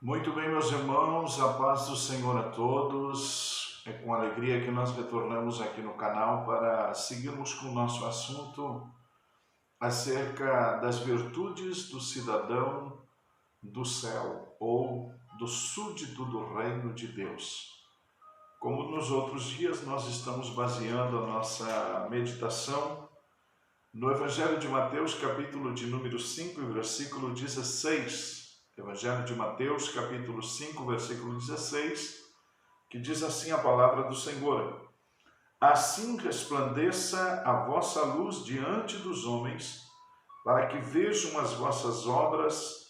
Muito bem, meus irmãos, a paz do Senhor a todos. É com alegria que nós retornamos aqui no canal para seguirmos com o nosso assunto acerca das virtudes do cidadão do céu ou do súdito do reino de Deus. Como nos outros dias, nós estamos baseando a nossa meditação no Evangelho de Mateus, capítulo de número 5, versículo 16. Evangelho de Mateus, capítulo 5, versículo 16, que diz assim a palavra do Senhor: Assim resplandeça a vossa luz diante dos homens, para que vejam as vossas obras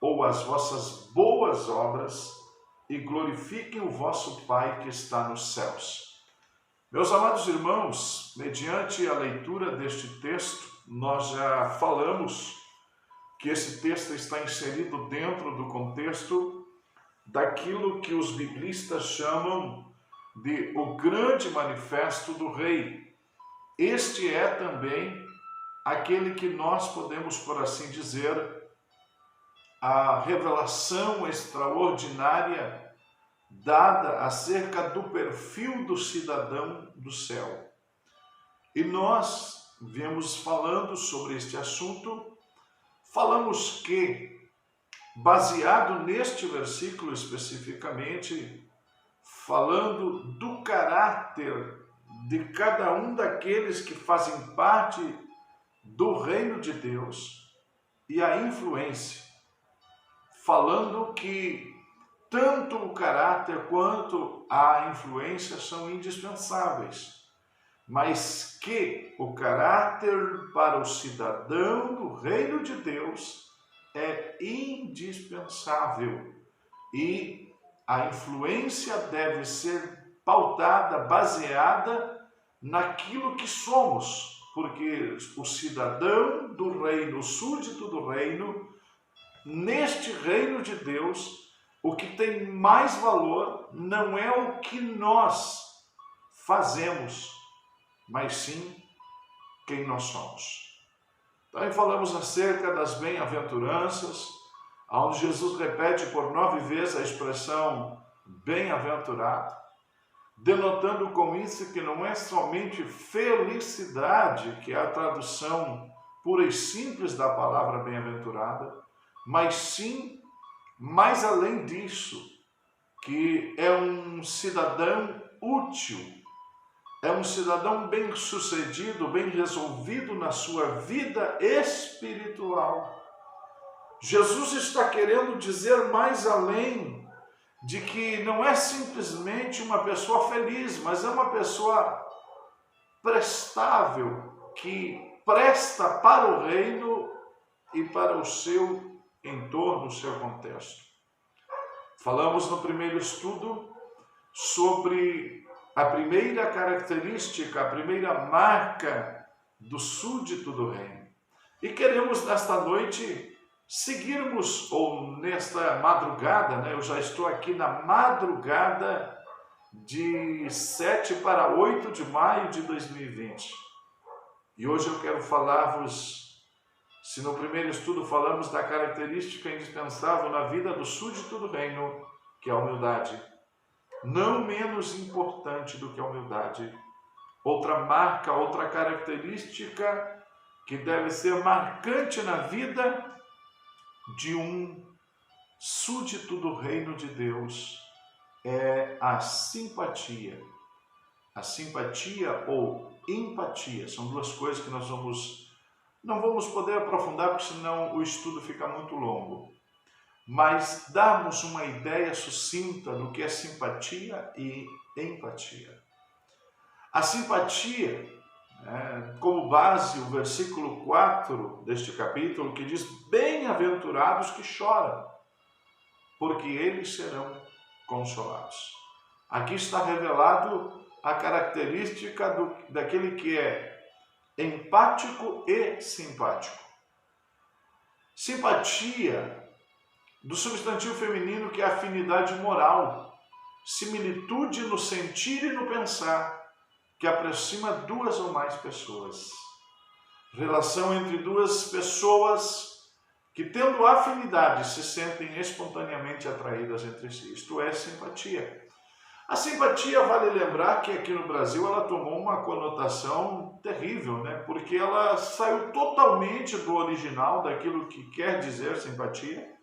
ou as vossas boas obras e glorifiquem o vosso Pai que está nos céus. Meus amados irmãos, mediante a leitura deste texto, nós já falamos que esse texto está inserido dentro do contexto daquilo que os biblistas chamam de o grande manifesto do rei. Este é também aquele que nós podemos, por assim dizer, a revelação extraordinária dada acerca do perfil do cidadão do céu. E nós viemos falando sobre este assunto. Falamos que, baseado neste versículo especificamente, falando do caráter de cada um daqueles que fazem parte do reino de Deus e a influência, falando que tanto o caráter quanto a influência são indispensáveis, mas que o caráter para o cidadão do reino de Deus é indispensável e a influência deve ser pautada, baseada naquilo que somos, porque o cidadão do reino, o súdito do reino, neste reino de Deus, o que tem mais valor não é o que nós fazemos, mas sim quem nós somos. Também falamos acerca das bem-aventuranças, onde Jesus repete por 9 vezes a expressão bem-aventurado, denotando com isso que não é somente felicidade, que é a tradução pura e simples da palavra bem-aventurada, mas sim, mais além disso, que é um cidadão útil, é um cidadão bem-sucedido, bem resolvido na sua vida espiritual. Jesus está querendo dizer mais além de que não é simplesmente uma pessoa feliz, mas é uma pessoa prestável, que presta para o reino e para o seu entorno, o seu contexto. Falamos no primeiro estudo sobre a primeira característica, a primeira marca do súdito do reino. E queremos nesta noite seguirmos, ou nesta madrugada, eu já estou aqui na madrugada de 7 para 8 de maio de 2020. E hoje eu quero falar-vos, se no primeiro estudo falamos da característica indispensável na vida do súdito do reino, que é a humildade, não menos importante do que a humildade, outra marca, outra característica que deve ser marcante na vida de um súdito do reino de Deus é a simpatia. A simpatia ou empatia são duas coisas que nós não vamos poder aprofundar, porque senão o estudo fica muito longo. Mas darmos uma ideia sucinta do que é simpatia e empatia. A simpatia, como base, o versículo 4 deste capítulo, que diz: bem-aventurados que choram, porque eles serão consolados. Aqui está revelado a característica daquele que é empático e simpático. Simpatia, do substantivo feminino, que é afinidade moral, similitude no sentir e no pensar, que aproxima duas ou mais pessoas. Relação entre duas pessoas que tendo afinidade se sentem espontaneamente atraídas entre si. Isto é simpatia. A simpatia, vale lembrar que aqui no Brasil ela tomou uma conotação terrível, né? Porque ela saiu totalmente do original, daquilo que quer dizer simpatia,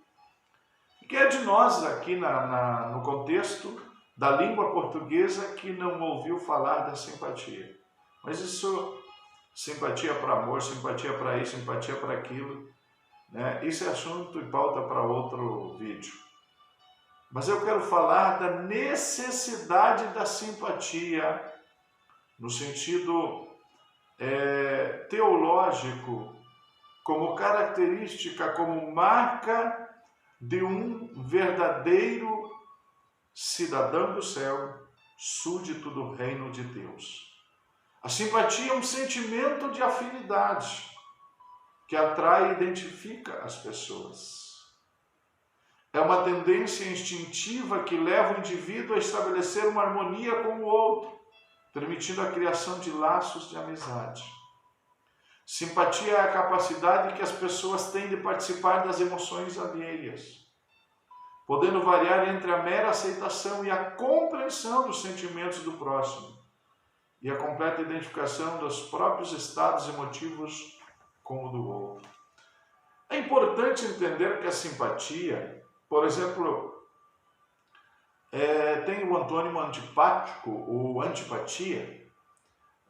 que é de nós aqui no contexto da língua portuguesa que não ouviu falar da simpatia. Mas isso, simpatia para amor, simpatia para isso, simpatia para aquilo, né? Isso é assunto e pauta para outro vídeo. Mas eu quero falar da necessidade da simpatia, no sentido teológico, como característica, como marca de um verdadeiro cidadão do céu, súdito do reino de Deus. A simpatia é um sentimento de afinidade que atrai e identifica as pessoas. É uma tendência instintiva que leva o indivíduo a estabelecer uma harmonia com o outro, permitindo a criação de laços de amizade. Simpatia é a capacidade que as pessoas têm de participar das emoções alheias, podendo variar entre a mera aceitação e a compreensão dos sentimentos do próximo e a completa identificação dos próprios estados emotivos com o do outro. É importante entender que a simpatia, por exemplo, tem o antônimo antipático, ou antipatia,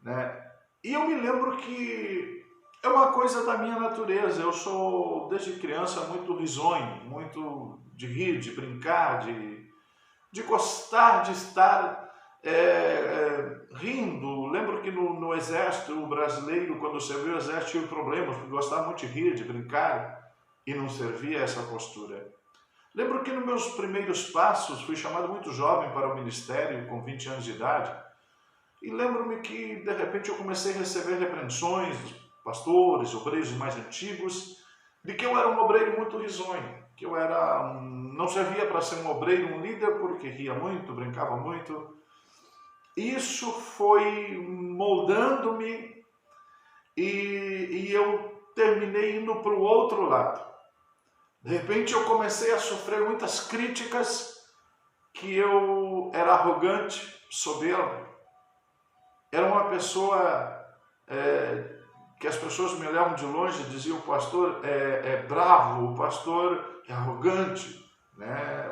né? E eu me lembro que é uma coisa da minha natureza. Eu sou, desde criança, muito risonho, muito de rir, de brincar, de gostar de estar rindo. Lembro que no exército brasileiro, quando serviu o exército, tive problemas, porque gostava muito de rir, de brincar, e não servia essa postura. Lembro que nos meus primeiros passos, fui chamado muito jovem para o ministério, com 20 anos de idade, e lembro-me que, de repente, eu comecei a receber repreensões dos pastores, obreiros mais antigos, de que eu era um obreiro muito risonho, que eu não servia para ser um obreiro, um líder, porque ria muito, brincava muito. Isso foi moldando-me e eu terminei indo para o outro lado. De repente eu comecei a sofrer muitas críticas que eu era arrogante, soberbo. Era uma pessoa que as pessoas me olhavam de longe e diziam: o pastor é bravo, o pastor é arrogante, né?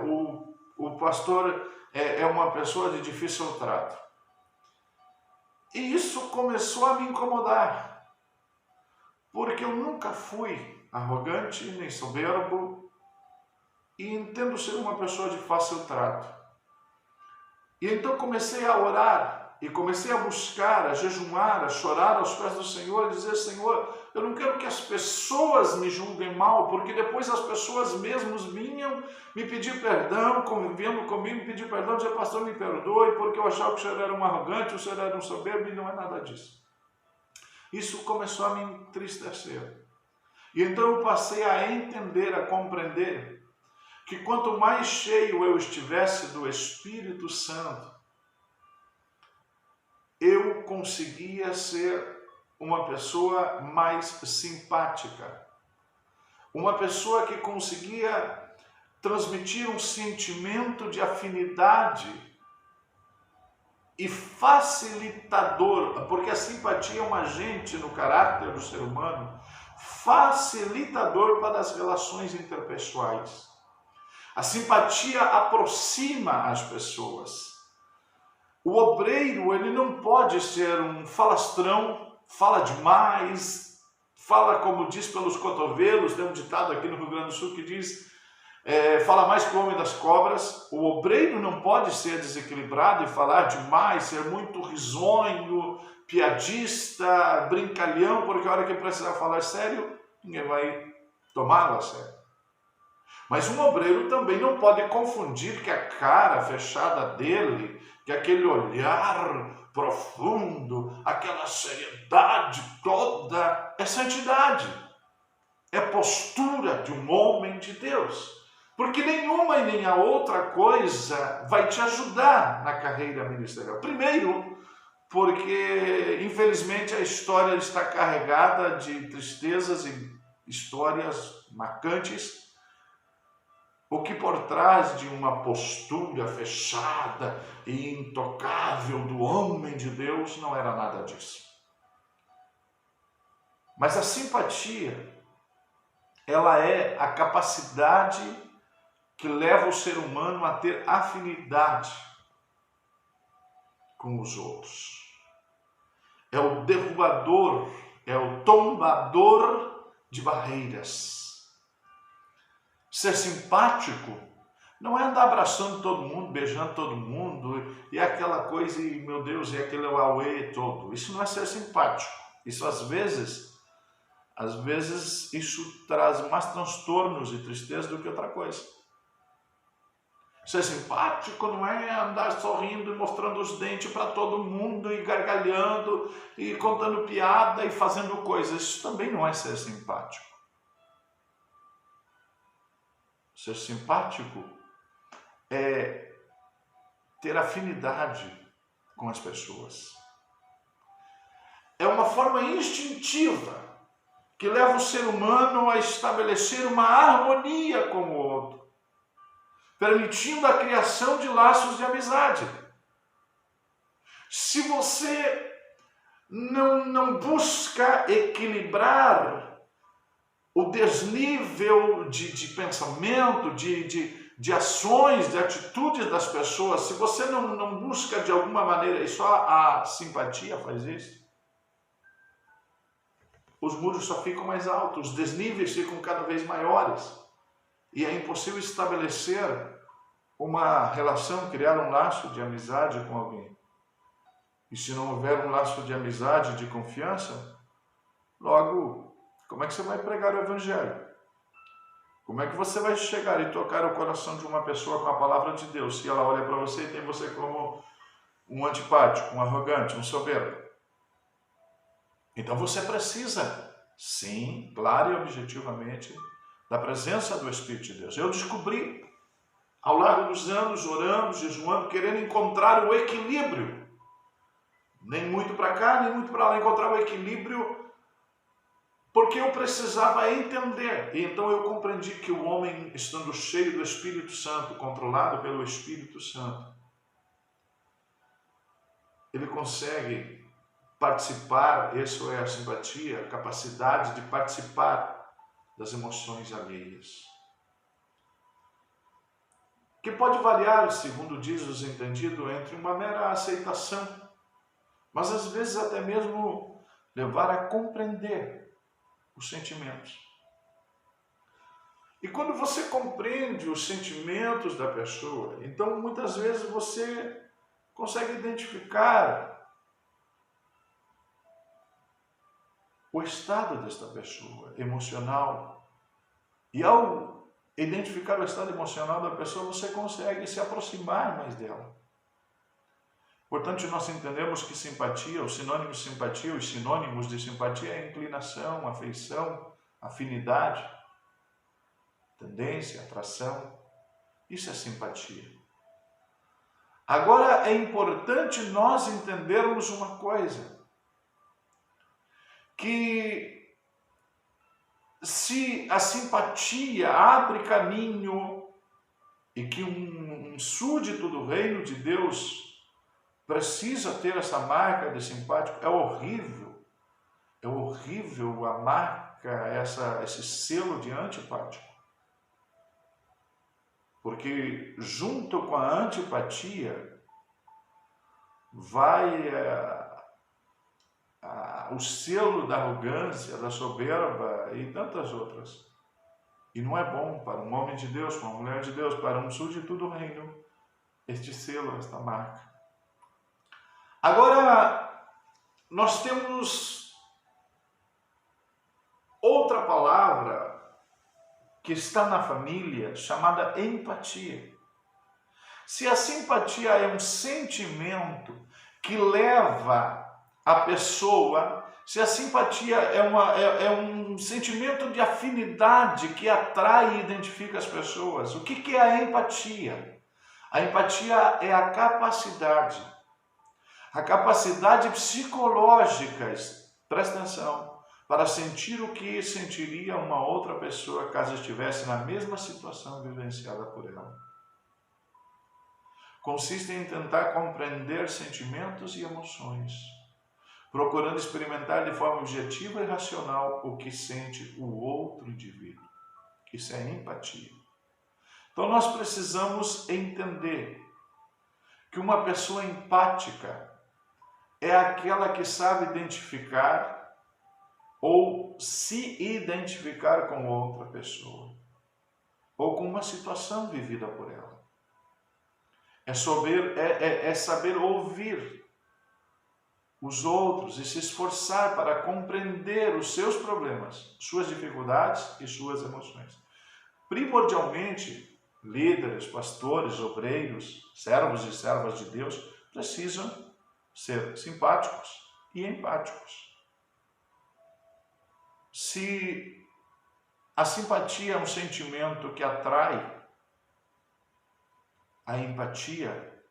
O pastor é uma pessoa de difícil trato. E isso começou a me incomodar, porque eu nunca fui arrogante, nem soberbo, e entendo ser uma pessoa de fácil trato. E então comecei a orar, e comecei a buscar, a jejuar, a chorar aos pés do Senhor, e dizer: Senhor, eu não quero que as pessoas me julguem mal, porque depois as pessoas mesmas vinham me pedir perdão, convivendo comigo, me pedir perdão, dizer: pastor, me perdoe, porque eu achava que o senhor era um arrogante, o senhor era um soberbo, e não é nada disso. Isso começou a me entristecer. E então eu passei a entender, a compreender, que quanto mais cheio eu estivesse do Espírito Santo, eu conseguia ser uma pessoa mais simpática, uma pessoa que conseguia transmitir um sentimento de afinidade e facilitador, porque a simpatia é um agente no caráter do ser humano, facilitador para as relações interpessoais. A simpatia aproxima as pessoas. O obreiro, ele não pode ser um falastrão, fala demais, fala como diz pelos cotovelos. Tem um ditado aqui no Rio Grande do Sul que diz: fala mais que o homem das cobras. O obreiro não pode ser desequilibrado e falar demais, ser muito risonho, piadista, brincalhão, porque a hora que precisar falar sério, ninguém vai tomá-lo a sério. Mas um obreiro também não pode confundir que a cara fechada dele, que aquele olhar profundo, aquela seriedade toda, é santidade, é postura de um homem de Deus. Porque nenhuma e nem a outra coisa vai te ajudar na carreira ministerial. Primeiro, porque infelizmente a história está carregada de tristezas e histórias marcantes, o que por trás de uma postura fechada e intocável do homem de Deus não era nada disso. Mas a simpatia, ela é a capacidade que leva o ser humano a ter afinidade com os outros. É o derrubador, é o tombador de barreiras. Ser simpático não é andar abraçando todo mundo, beijando todo mundo, e aquela coisa, e meu Deus, e aquele auê todo. Isso não é ser simpático. Isso às vezes isso traz mais transtornos e tristeza do que outra coisa. Ser simpático não é andar sorrindo e mostrando os dentes para todo mundo e gargalhando e contando piada e fazendo coisas. Isso também não é ser simpático. Ser simpático é ter afinidade com as pessoas. É uma forma instintiva que leva o ser humano a estabelecer uma harmonia com o outro, permitindo a criação de laços de amizade. Se você não busca equilibrar o desnível de pensamento, de ações, de atitudes das pessoas, se você não busca de alguma maneira, e só a simpatia faz isso, os muros só ficam mais altos, os desníveis ficam cada vez maiores, e é impossível estabelecer uma relação, criar um laço de amizade com alguém. E se não houver um laço de amizade, de confiança, logo, como é que você vai pregar o Evangelho? Como é que você vai chegar e tocar o coração de uma pessoa com a palavra de Deus, se ela olha para você e tem você como um antipático, um arrogante, um soberbo? Então você precisa, sim, claro e objetivamente, da presença do Espírito de Deus. Eu descobri, ao longo dos anos, orando, jejuando, querendo encontrar o equilíbrio. Nem muito para cá, nem muito para lá, encontrar o equilíbrio, porque eu precisava entender. E então eu compreendi que o homem, estando cheio do Espírito Santo, controlado pelo Espírito Santo, ele consegue participar, isso é a simpatia, a capacidade de participar das emoções alheias. Que pode variar, segundo diz os entendidos, entre uma mera aceitação, mas às vezes até mesmo levar a compreender os sentimentos. E quando você compreende os sentimentos da pessoa, então muitas vezes você consegue identificar o estado desta pessoa, emocional. E ao identificar o estado emocional da pessoa, você consegue se aproximar mais dela. Portanto, nós entendemos que simpatia, os sinônimos de simpatia, os sinônimos de simpatia é inclinação, afeição, afinidade, tendência, atração. Isso é simpatia. Agora, é importante nós entendermos uma coisa, que se a simpatia abre caminho e que um súdito do reino de Deus precisa ter essa marca de simpático, é horrível a marca, esse selo de antipático. Porque junto com a antipatia vai o selo da arrogância, da soberba e tantas outras. E não é bom para um homem de Deus, para uma mulher de Deus, para um súdito do reino, este selo, esta marca. Agora, nós temos outra palavra que está na família, chamada empatia. Se a simpatia é um sentimento que leva a pessoa, se a simpatia é um sentimento de afinidade que atrai e identifica as pessoas, o que é a empatia? A empatia é a capacidade psicológica, presta atenção, para sentir o que sentiria uma outra pessoa caso estivesse na mesma situação vivenciada por ela. Consiste em tentar compreender sentimentos e emoções, procurando experimentar de forma objetiva e racional o que sente o outro indivíduo. Isso é empatia. Então nós precisamos entender que uma pessoa empática é aquela que sabe identificar ou se identificar com outra pessoa, ou com uma situação vivida por ela. É saber ouvir os outros e se esforçar para compreender os seus problemas, suas dificuldades e suas emoções. Primordialmente, líderes, pastores, obreiros, servos e servas de Deus precisam ser simpáticos e empáticos. Se a simpatia é um sentimento que atrai, a empatia,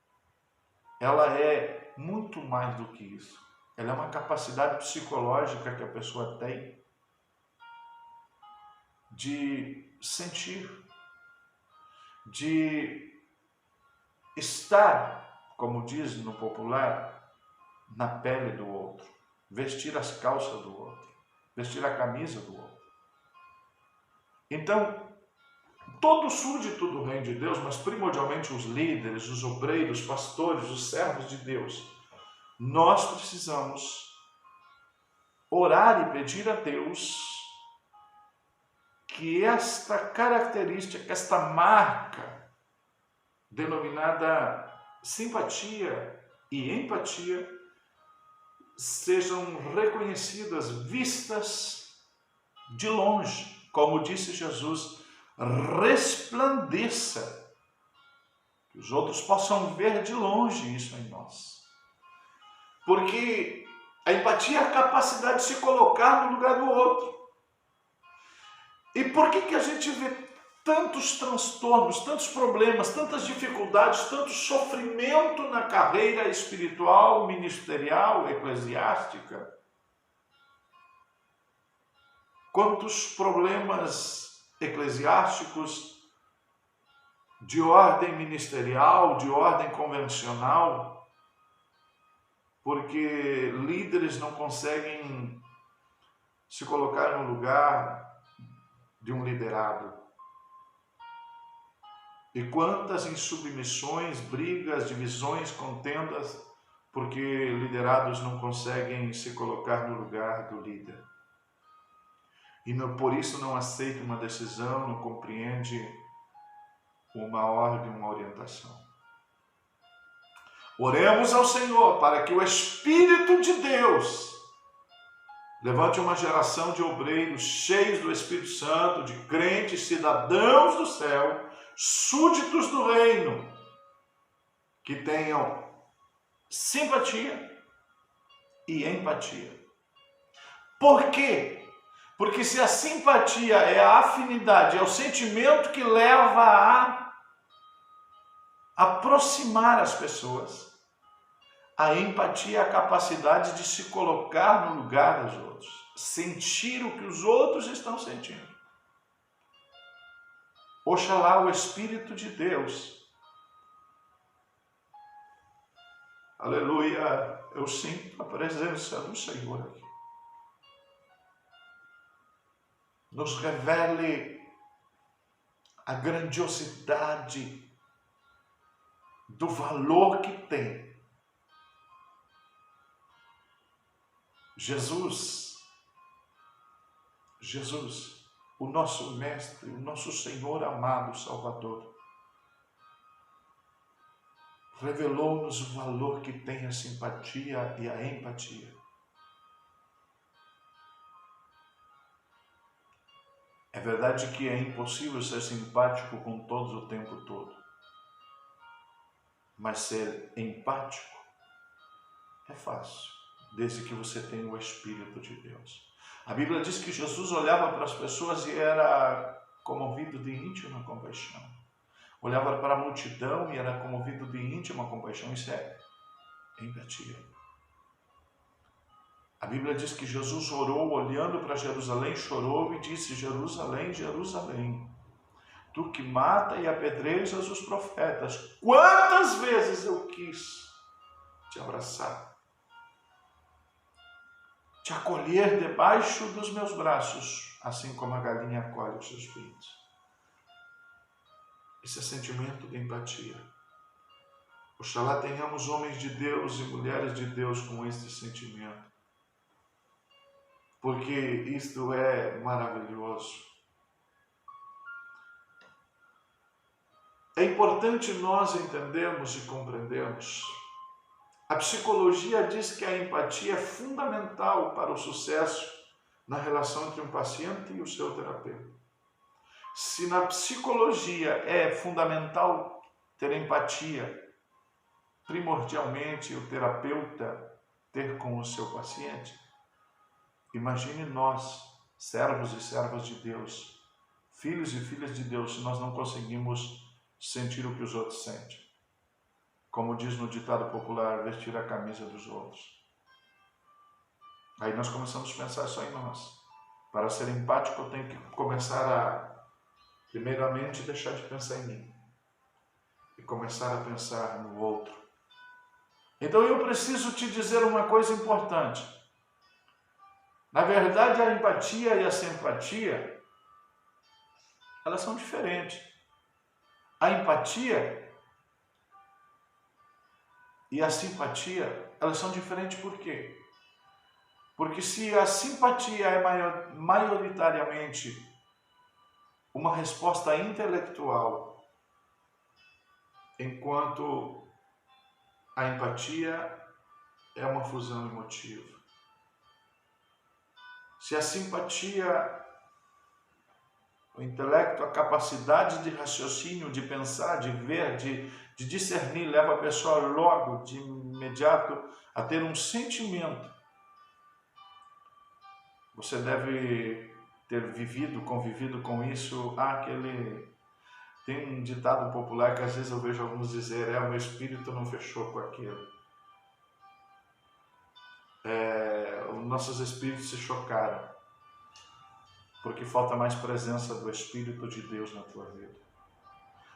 ela é muito mais do que isso. Ela é uma capacidade psicológica que a pessoa tem de sentir, de estar, como diz no popular, na pele do outro, vestir as calças do outro, vestir a camisa do outro. Então, todo súdito do reino de Deus, mas primordialmente os líderes, os obreiros, os pastores, os servos de Deus, nós precisamos orar e pedir a Deus que esta característica, esta marca, denominada simpatia e empatia, sejam reconhecidas, vistas de longe. Como disse Jesus, resplandeça, que os outros possam ver de longe isso em nós. Porque a empatia é a capacidade de se colocar no lugar do outro. E por que a gente vê tantos transtornos, tantos problemas, tantas dificuldades, tanto sofrimento na carreira espiritual, ministerial, eclesiástica? Quantos problemas eclesiásticos de ordem ministerial, de ordem convencional, porque líderes não conseguem se colocar no lugar de um liderado. E quantas insubmissões, brigas, divisões, contendas, porque liderados não conseguem se colocar no lugar do líder. E por isso não aceita uma decisão, não compreende uma ordem, uma orientação. Oremos ao Senhor para que o Espírito de Deus levante uma geração de obreiros cheios do Espírito Santo, de crentes, cidadãos do céu, súditos do reino, que tenham simpatia e empatia. Por quê? Porque se a simpatia é a afinidade, é o sentimento que leva a aproximar as pessoas, a empatia é a capacidade de se colocar no lugar dos outros, sentir o que os outros estão sentindo. Oxalá o Espírito de Deus, aleluia, eu sinto a presença do Senhor aqui, nos revele a grandiosidade do valor que tem Jesus, o nosso Mestre, o nosso Senhor amado Salvador, revelou-nos o valor que tem a simpatia e a empatia. É verdade que é impossível ser simpático com todos o tempo todo, mas ser empático é fácil, desde que você tenha o Espírito de Deus. A Bíblia diz que Jesus olhava para as pessoas e era comovido de íntima compaixão. Olhava para a multidão e era comovido de íntima compaixão. Isso é empatia. A Bíblia diz que Jesus orou, olhando para Jerusalém, chorou e disse: Jerusalém, Jerusalém, tu que mata e apedrejas os profetas, quantas vezes eu quis te abraçar, te acolher debaixo dos meus braços, assim como a galinha acolhe os seus pintos. Esse é sentimento de empatia. Oxalá tenhamos homens de Deus e mulheres de Deus com este sentimento, porque isto é maravilhoso. É importante nós entendermos e compreendermos. A psicologia diz que a empatia é fundamental para o sucesso na relação entre um paciente e o seu terapeuta. Se na psicologia é fundamental ter empatia, primordialmente o terapeuta ter com o seu paciente, imagine nós, servos e servas de Deus, filhos e filhas de Deus, se nós não conseguimos sentir o que os outros sentem. Como diz no ditado popular, vestir a camisa dos outros. Aí nós começamos a pensar só em nós. Para ser empático, eu tenho que começar a, primeiramente, deixar de pensar em mim e começar a pensar no outro. Então eu preciso te dizer uma coisa importante. Na verdade, a empatia e a simpatia, elas são diferentes. A empatia e a simpatia, elas são diferentes por quê? Porque se a simpatia é maioritariamente uma resposta intelectual, enquanto a empatia é uma fusão emotiva. Se a simpatia, o intelecto, a capacidade de raciocínio, de pensar, de ver, de discernir, leva a pessoa logo, de imediato, a ter um sentimento. Você deve ter convivido com isso. Tem um ditado popular que às vezes eu vejo alguns dizer, o meu espírito não fechou com aquilo. Os nossos espíritos se chocaram, porque falta mais presença do Espírito de Deus na tua vida.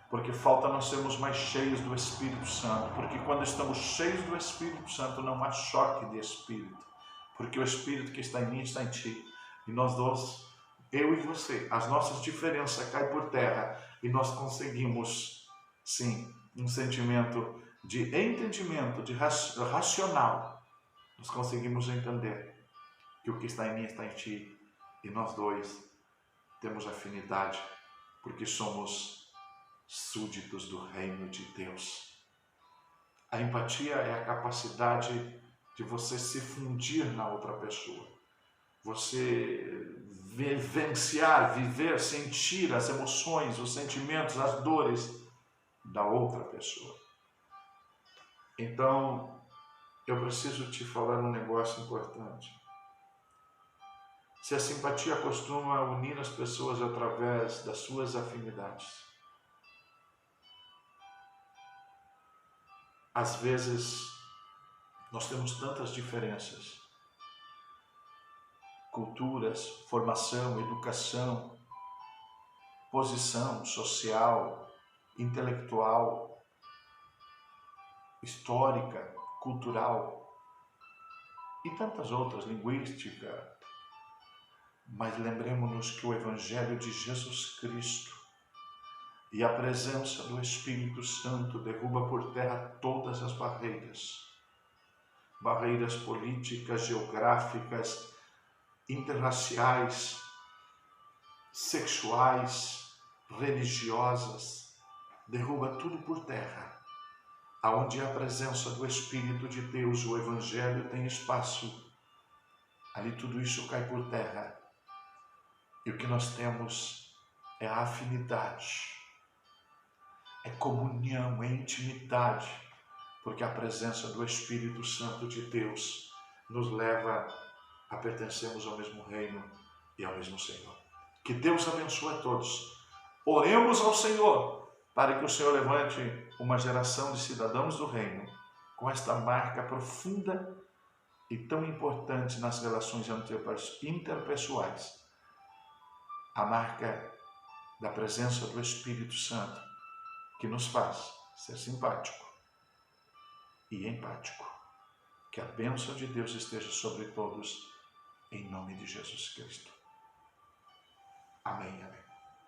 Porque falta nós sermos mais cheios do Espírito Santo. Porque quando estamos cheios do Espírito Santo, não há choque de espírito. Porque o Espírito que está em mim está em ti. E nós dois, eu e você, as nossas diferenças caem por terra. E nós conseguimos, sim, um sentimento de entendimento, de racional. Nós conseguimos entender que o que está em mim está em ti. E nós dois temos afinidade, porque somos súditos do reino de Deus. A empatia é a capacidade de você se fundir na outra pessoa. Você vivenciar, viver, sentir as emoções, os sentimentos, as dores da outra pessoa. Então, eu preciso te falar um negócio importante. Se a simpatia costuma unir as pessoas através das suas afinidades, às vezes nós temos tantas diferenças, culturas, formação, educação, posição social, intelectual, histórica, cultural e tantas outras, linguística. Mas lembremos-nos que o Evangelho de Jesus Cristo e a presença do Espírito Santo derruba por terra todas as barreiras. Barreiras políticas, geográficas, interraciais, sexuais, religiosas. Derruba tudo por terra. Aonde há a presença do Espírito de Deus, o Evangelho tem espaço. Ali tudo isso cai por terra. E o que nós temos é a afinidade, é comunhão, é intimidade, porque a presença do Espírito Santo de Deus nos leva a pertencermos ao mesmo reino e ao mesmo Senhor. Que Deus abençoe a todos. Oremos ao Senhor para que o Senhor levante uma geração de cidadãos do reino com esta marca profunda e tão importante nas relações interpessoais, a marca da presença do Espírito Santo, que nos faz ser simpático e empático. Que a bênção de Deus esteja sobre todos, em nome de Jesus Cristo. Amém, amém.